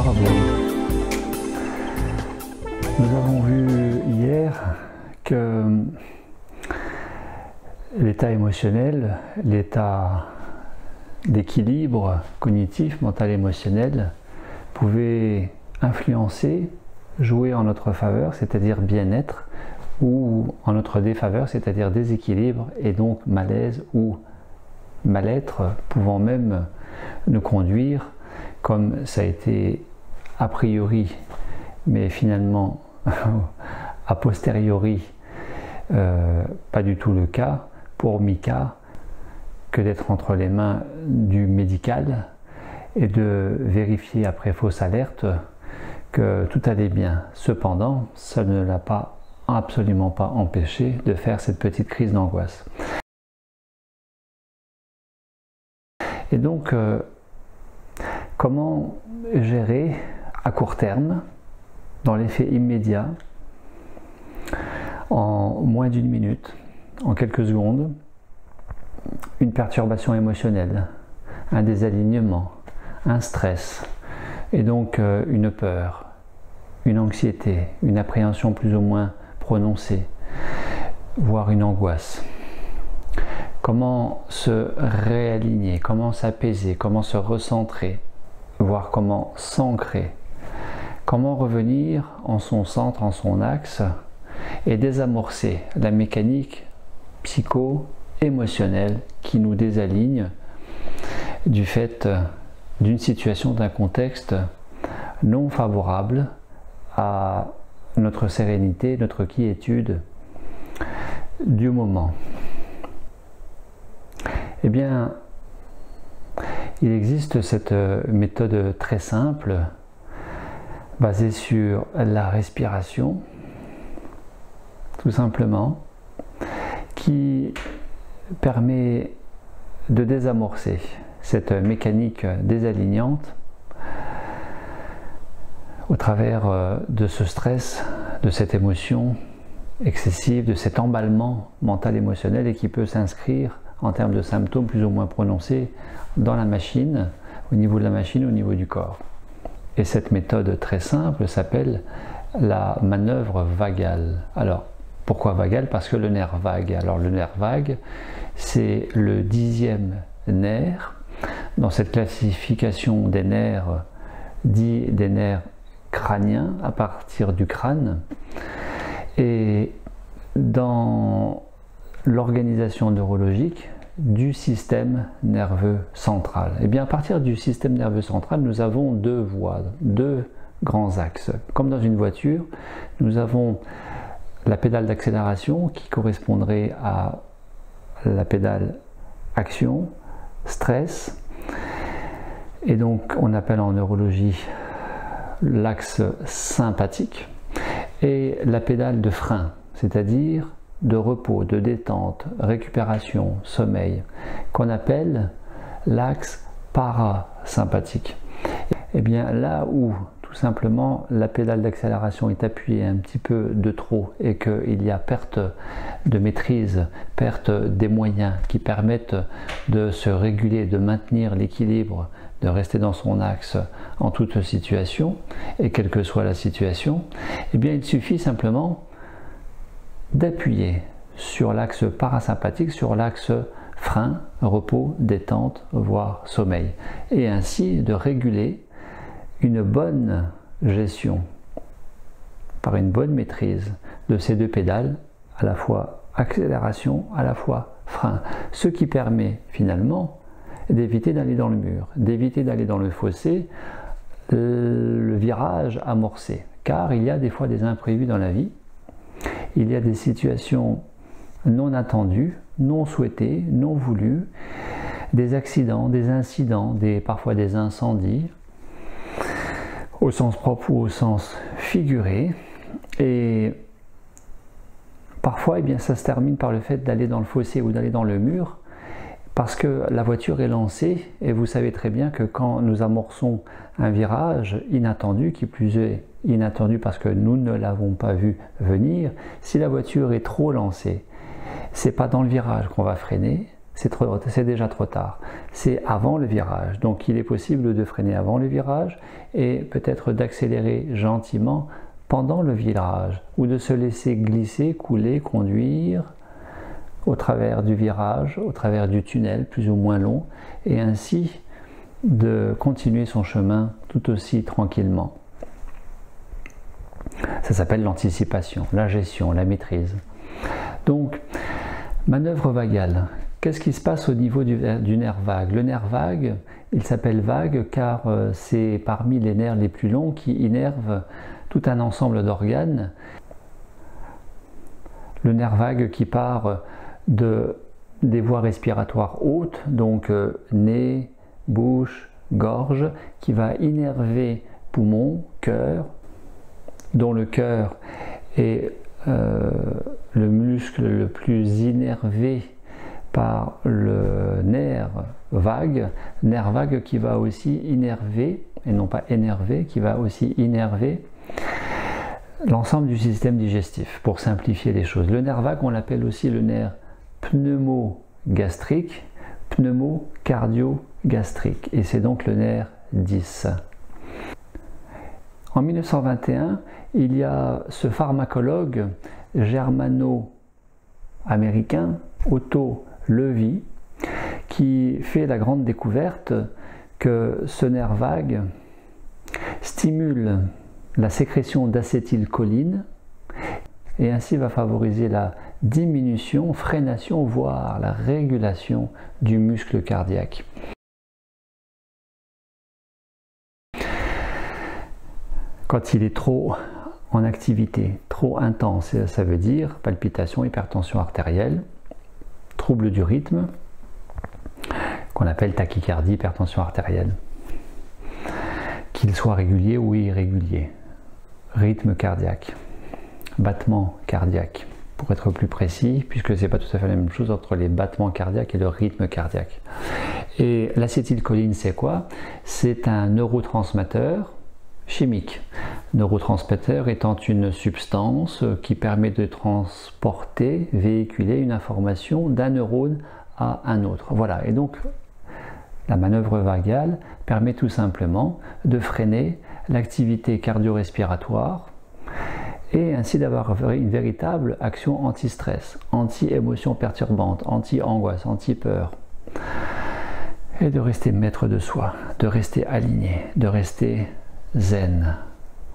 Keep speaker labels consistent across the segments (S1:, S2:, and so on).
S1: Bonsoir à vous. Nous avons vu hier que l'état émotionnel, l'état d'équilibre cognitif, mental, émotionnel pouvait influencer, jouer en notre faveur, c'est-à-dire bien-être, ou en notre défaveur, c'est-à-dire déséquilibre et donc malaise ou mal-être, pouvant même nous conduire, comme ça a été a priori, mais finalement a posteriori pas du tout le cas pour Mika, que d'être entre les mains du médical et de vérifier après fausse alerte que tout allait bien. Cependant, ça ne l'a absolument pas empêché de faire cette petite crise d'angoisse. Et donc, comment gérer à court terme, dans l'effet immédiat, en moins d'une minute, en quelques secondes, une perturbation émotionnelle, un désalignement, un stress, et donc une peur, une anxiété, une appréhension plus ou moins prononcée, voire une angoisse. Comment se réaligner, comment s'apaiser, comment se recentrer, voire comment s'ancrer, comment revenir en son centre, en son axe, et désamorcer la mécanique psycho-émotionnelle qui nous désaligne du fait d'une situation, d'un contexte non favorable à notre sérénité, notre quiétude du moment. Eh bien, il existe cette méthode très simple, basée sur la respiration, tout simplement, qui permet de désamorcer cette mécanique désalignante au travers de ce stress, de cette émotion excessive, de cet emballement mental émotionnel et qui peut s'inscrire en termes de symptômes plus ou moins prononcés dans la machine, au niveau de la machine, au niveau du corps. Et cette méthode très simple s'appelle la manœuvre vagale. Alors, pourquoi vagale? Parce que le nerf vague. Alors le nerf vague, c'est le 10e nerf. Dans cette classification des nerfs, dit des nerfs crâniens, à partir du crâne. Et dans l'organisation neurologique du système nerveux central. Et bien à partir du système nerveux central, nous avons deux voies, deux grands axes. Comme dans une voiture, nous avons la pédale d'accélération qui correspondrait à la pédale action, stress, et donc on appelle en neurologie l'axe sympathique, et la pédale de frein, c'est-à-dire de repos, de détente, récupération, sommeil, qu'on appelle l'axe parasympathique. Et bien là où tout simplement la pédale d'accélération est appuyée un petit peu de trop et qu'il y a perte de maîtrise, perte des moyens qui permettent de se réguler, de maintenir l'équilibre, de rester dans son axe en toute situation, et quelle que soit la situation, eh bien il suffit simplement d'appuyer sur l'axe parasympathique, sur l'axe frein, repos, détente, voire sommeil, et ainsi de réguler une bonne gestion par une bonne maîtrise de ces deux pédales, à la fois accélération, à la fois frein, ce qui permet finalement d'éviter d'aller dans le mur, d'éviter d'aller dans le fossé, le virage amorcé, car il y a des fois des imprévus dans la vie. Il y a des situations non attendues, non souhaitées, non voulues, des accidents, des incidents, parfois des incendies, au sens propre ou au sens figuré. Et parfois, eh bien, ça se termine par le fait d'aller dans le fossé ou d'aller dans le mur, parce que la voiture est lancée, et vous savez très bien que quand nous amorçons un virage inattendu, qui plus est inattendu parce que nous ne l'avons pas vu venir, si la voiture est trop lancée, c'est pas dans le virage qu'on va freiner, c'est déjà trop tard. C'est avant le virage. Donc il est possible de freiner avant le virage et peut-être d'accélérer gentiment pendant le virage ou de se laisser glisser, couler, conduire au travers du virage, au travers du tunnel plus ou moins long et ainsi de continuer son chemin tout aussi tranquillement. Ça s'appelle l'anticipation, la gestion, la maîtrise. Donc, manœuvre vagale. Qu'est-ce qui se passe au niveau du nerf vague? Le nerf vague, il s'appelle vague car c'est parmi les nerfs les plus longs qui innervent tout un ensemble d'organes. Le nerf vague qui part des voies respiratoires hautes, donc nez, bouche, gorge, qui va innerver poumons, cœur, dont le cœur est le muscle le plus innervé par le nerf vague qui va aussi innerver, et non pas énerver, qui va aussi innerver l'ensemble du système digestif, pour simplifier les choses. Le nerf vague, on l'appelle aussi le nerf pneumogastrique, pneumocardio-gastrique, et c'est donc le nerf 10. En 1921, il y a ce pharmacologue germano-américain, Otto Loewi, qui fait la grande découverte que ce nerf vague stimule la sécrétion d'acétylcholine et ainsi va favoriser la diminution, freination, voire la régulation du muscle cardiaque. Quand il est trop en activité, trop intense, ça veut dire palpitation, hypertension artérielle, trouble du rythme, qu'on appelle tachycardie, hypertension artérielle, qu'il soit régulier ou irrégulier, rythme cardiaque, battement cardiaque, pour être plus précis, puisque ce n'est pas tout à fait la même chose entre les battements cardiaques et le rythme cardiaque. Et l'acétylcholine, c'est quoi? C'est un neurotransmetteur chimique. Neurotransmetteur étant une substance qui permet de transporter, véhiculer une information d'un neurone à un autre. Voilà, et donc la manœuvre vagale permet tout simplement de freiner l'activité cardio-respiratoire et ainsi d'avoir une véritable action anti-stress, anti-émotion perturbante, anti-angoisse, anti-peur. Et de rester maître de soi, de rester aligné, de rester zen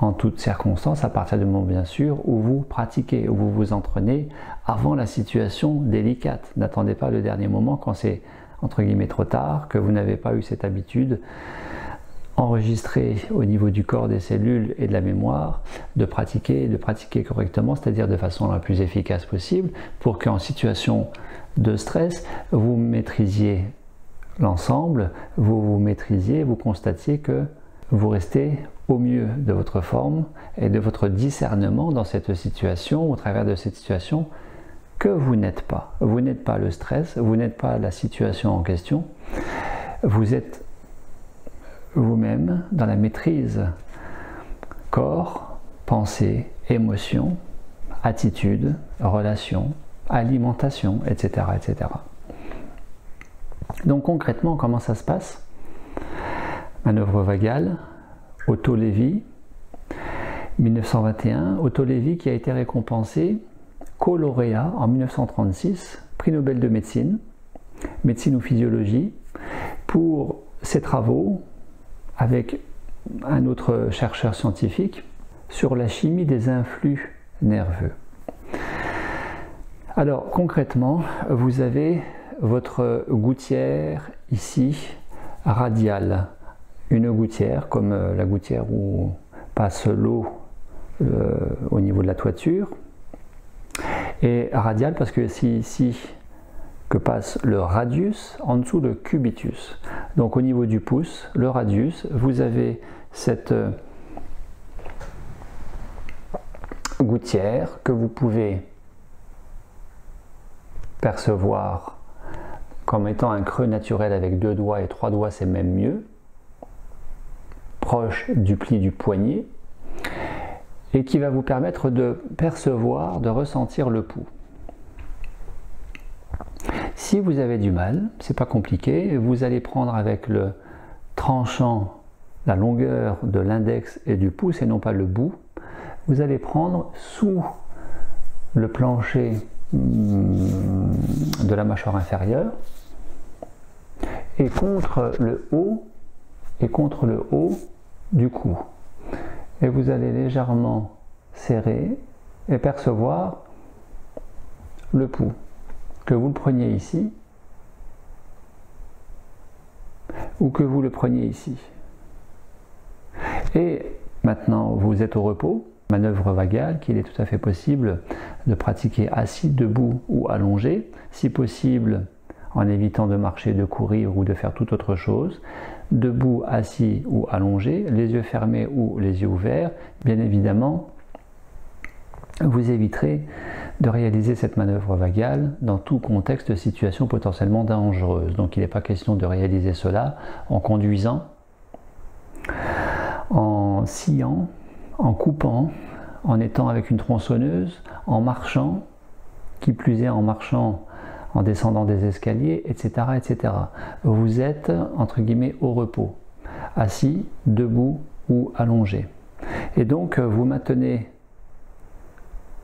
S1: en toutes circonstances, à partir du moment bien sûr où vous pratiquez, où vous vous entraînez avant la situation délicate. N'attendez pas le dernier moment quand c'est entre guillemets trop tard, que vous n'avez pas eu cette habitude enregistrée au niveau du corps, des cellules et de la mémoire, de pratiquer correctement, c'est-à-dire de façon la plus efficace possible, pour qu'en situation de stress, vous maîtrisiez l'ensemble, vous maîtrisiez, vous constatiez que vous restez au mieux de votre forme et de votre discernement dans cette situation, au travers de cette situation que vous n'êtes pas. Vous n'êtes pas le stress, vous n'êtes pas la situation en question, vous êtes vous-même dans la maîtrise corps, pensée, émotion, attitude, relation, alimentation, etc., etc. Donc concrètement, comment ça se passe? Manœuvre vagale, Otto Loewi, 1921, Otto Loewi qui a été récompensé co-lauréat en 1936, prix Nobel de médecine, médecine ou physiologie, pour ses travaux avec un autre chercheur scientifique sur la chimie des influx nerveux. Alors concrètement, vous avez votre gouttière ici radiale, une gouttière comme la gouttière où passe l'eau au niveau de la toiture, et radiale parce que c'est ici que passe le radius, en dessous le cubitus. Donc au niveau du pouce, le radius, vous avez cette gouttière que vous pouvez percevoir comme étant un creux naturel avec 2 doigts et 3 doigts, c'est même mieux, proche du pli du poignet, et qui va vous permettre de percevoir, de ressentir le pouls. Si vous avez du mal, c'est pas compliqué, vous allez prendre avec le tranchant la longueur de l'index et du pouce et non pas le bout. Vous allez prendre sous le plancher de la mâchoire inférieure et contre le haut du cou. Et vous allez légèrement serrer et percevoir le pouls. Que vous le preniez ici ou que vous le preniez ici. Et maintenant, vous êtes au repos. Manœuvre vagale qu'il est tout à fait possible de pratiquer assis, debout ou allongé, si possible en évitant de marcher, de courir ou de faire toute autre chose, debout, assis ou allongé, les yeux fermés ou les yeux ouverts. Bien évidemment, vous éviterez de réaliser cette manœuvre vagale dans tout contexte de situation potentiellement dangereuse. Donc il n'est pas question de réaliser cela en conduisant, en sciant, en coupant, en étant avec une tronçonneuse, en marchant, qui plus est en marchant, en descendant des escaliers, etc., etc. Vous êtes, entre guillemets, au repos, assis, debout ou allongé. Et donc, vous maintenez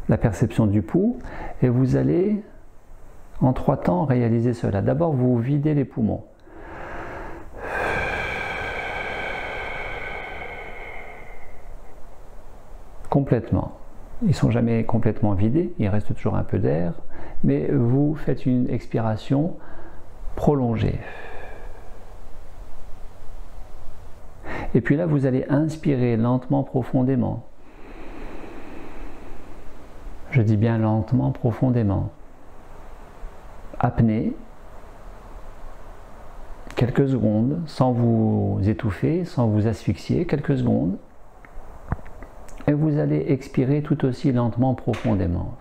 S1: la perception du pouls et vous allez, en 3 temps, réaliser cela. D'abord, vous videz les poumons. Complètement. Ils ne sont jamais complètement vidés, il reste toujours un peu d'air, mais vous faites une expiration prolongée. Et puis là, vous allez inspirer lentement, profondément. Je dis bien lentement, profondément. Apnée, quelques secondes, sans vous étouffer, sans vous asphyxier, quelques secondes. Et vous allez expirer tout aussi lentement, profondément.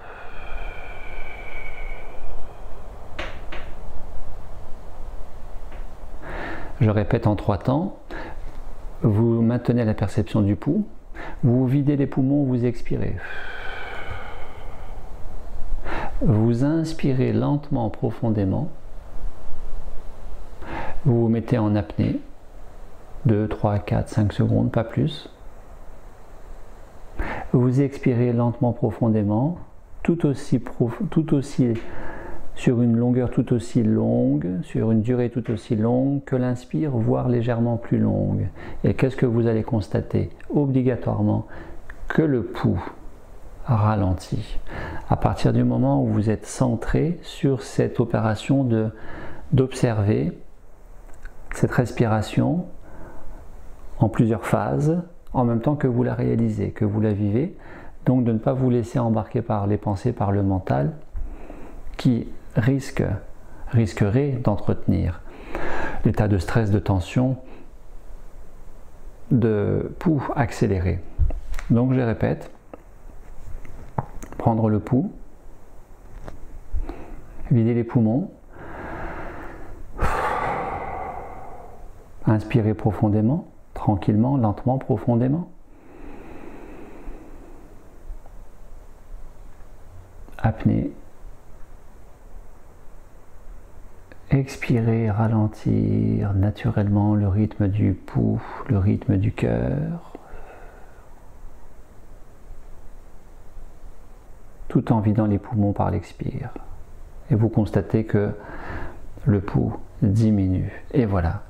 S1: Je répète en 3 temps. Vous maintenez la perception du pouls. Vous videz les poumons, vous expirez. Vous inspirez lentement, profondément. Vous vous mettez en apnée. 2, 3, 4, 5 secondes, pas plus. Vous expirez lentement, profondément, sur une longueur tout aussi longue, sur une durée tout aussi longue que l'inspire, voire légèrement plus longue. Et qu'est-ce que vous allez constater? Obligatoirement que le pouls ralentit. À partir du moment où vous êtes centré sur cette opération d'observer cette respiration en plusieurs phases, en même temps que vous la réalisez, que vous la vivez, donc de ne pas vous laisser embarquer par les pensées, par le mental, qui risquerait d'entretenir l'état de stress, de tension, de pouls accéléré. Donc je répète, prendre le pouls, vider les poumons, inspirer profondément, tranquillement, lentement, profondément. Apnée. Expirer, ralentir naturellement le rythme du pouls, le rythme du cœur, tout en vidant les poumons par l'expire. Et vous constatez que le pouls diminue. Et voilà.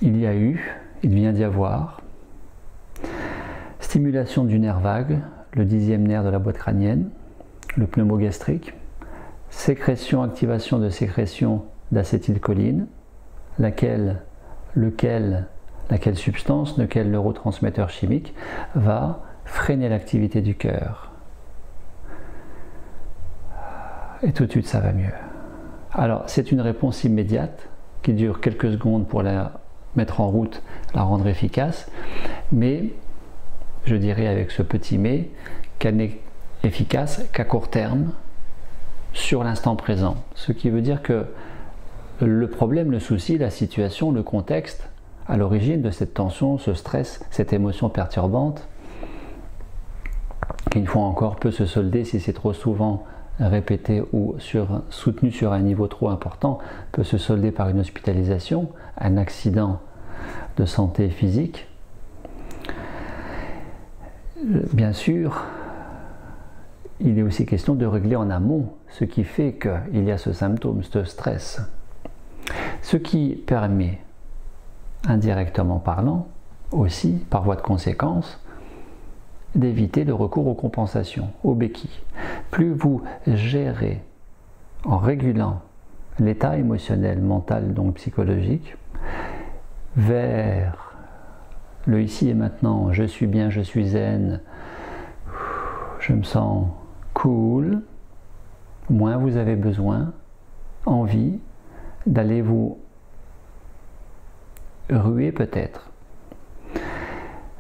S1: Il vient d'y avoir stimulation du nerf vague, le 10e nerf de la boîte crânienne, le pneumogastrique, sécrétion, activation de sécrétion d'acétylcholine, laquelle substance, lequel neurotransmetteur chimique va freiner l'activité du cœur. Et tout de suite, ça va mieux. Alors, c'est une réponse immédiate qui dure quelques secondes pour la mettre en route, la rendre efficace, mais je dirais avec ce petit mais qu'elle n'est efficace qu'à court terme sur l'instant présent. Ce qui veut dire que le problème, le souci, la situation, le contexte à l'origine de cette tension, ce stress, cette émotion perturbante, qui une fois encore peut se solder si c'est trop souvent répétée ou soutenue sur un niveau trop important peut se solder par une hospitalisation, un accident de santé physique. Bien sûr, il est aussi question de régler en amont ce qui fait qu'il y a ce symptôme, ce stress. Ce qui permet, indirectement parlant, aussi, par voie de conséquence, d'éviter le recours aux compensations, aux béquilles. Plus vous gérez en régulant l'état émotionnel, mental, donc psychologique, vers le ici et maintenant, je suis bien, je suis zen, je me sens cool, moins vous avez besoin, envie d'aller vous ruer peut-être.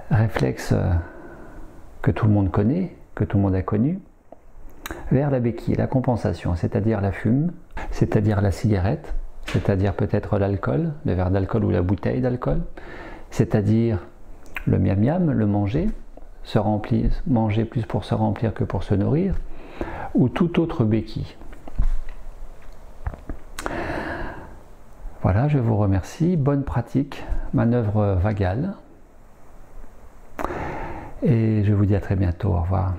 S1: Réflexe que tout le monde connaît, que tout le monde a connu, vers la béquille, la compensation, c'est-à-dire la fume, c'est-à-dire la cigarette, c'est-à-dire peut-être l'alcool, le verre d'alcool ou la bouteille d'alcool, c'est-à-dire le miam-miam, le manger, manger plus pour se remplir que pour se nourrir, ou toute autre béquille. Voilà, je vous remercie. Bonne pratique, manœuvre vagale. Et je vous dis à très bientôt. Au revoir.